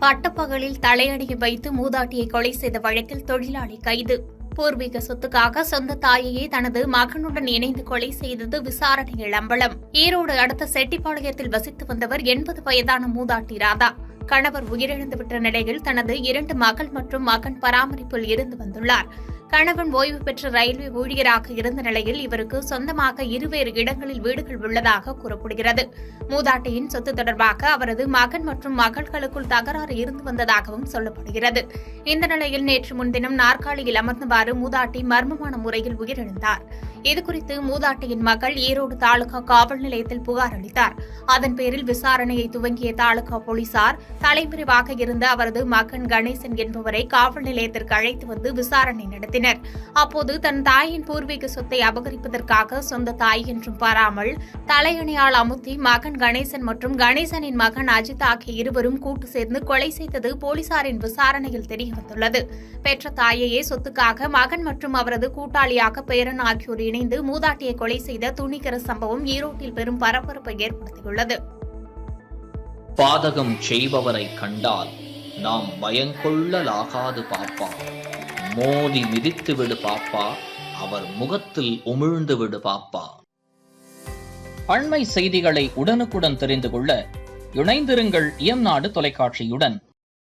பட்டப்பகலில் தலையடியை வைத்து மூதாட்டியை கொலை செய்த வழக்கில் தொழிலாளி கைது. பூர்வீக சொத்துக்காக சொந்த தாயையே தனது மகனுடன் இணைந்து கொலை செய்தது விசாரணையில் அம்பலம். ஈரோடு அடுத்த செட்டிப்பாளையத்தில் வசித்து வந்தவர் 80 வயதான மூதாட்டி ராதா. கணவர் உயிரிழந்துவிட்ட நிலையில் தனது 2 மகள் மற்றும் மகன் பராமரிப்பில் இருந்து வந்துள்ளார். கணவன் ஓய்வு பெற்ற ரயில்வே ஊழியராக இருந்த நிலையில் இவருக்கு சொந்தமாக 2 இடங்களில் வீடுகள் உள்ளதாக கூறப்படுகிறது. மூதாட்டியின் சொத்து தொடர்பாக அவரது மகன் மற்றும் மகள்களுக்குள் தகராறு இருந்து வந்ததாகவும் சொல்லப்படுகிறது. இந்த நிலையில் நேற்று முன்தினம் நாற்காலியில் அமர்ந்தவாறு மூதாட்டி மர்மமான முறையில் உயிரிழந்தார். இதுகுறித்து மூதாட்டியின் மகள் ஈரோடு தாலுகா காவல் நிலையத்தில் புகார் அளித்தார். அதன் பேரில் விசாரணையை துவங்கிய தாலுகா போலீசார் தலைமறைவாக இருந்த அவரது மகன் கணேசன் என்பவரை காவல் நிலையத்திற்கு அழைத்து வந்து விசாரணை நடத்தினர். அப்போது தன் தாயின் பூர்வீக சொத்தை அபகரிப்பதற்காக சொந்த தாய் என்றும் பாராமல் தலையணையால் அமுத்தி மகன் கணேசன் மற்றும் கணேசனின் மகன் அஜித் ஆகிய இருவரும் கூட்டு சேர்ந்து கொலை செய்தது போலீசாரின் விசாரணையில் தெரியவந்துள்ளது. பெற்ற தாயையே சொத்துக்காக மகன் மற்றும் அவரது கூட்டாளியாக பேரன் ஆகியோர் இணைந்து மூதாட்டியை கொலை செய்த துணிகர சம்பவம் ஈரோட்டில் பெரும் பரபரப்பை ஏற்படுத்தியுள்ளது. பாதகம் செய்பவரை கண்டால் நாம் பயங்கொள்ளலாகாது பாப்பா. மோதி மிதித்து விடு பாப்பா, அவர் முகத்தில் உமிழ்ந்து விடு பாப்பா. அண்மை செய்திகளை உடனுக்குடன் தெரிந்து கொள்ள இணைந்திருங்கள் இயம்நாடு தொலைக்காட்சியுடன்.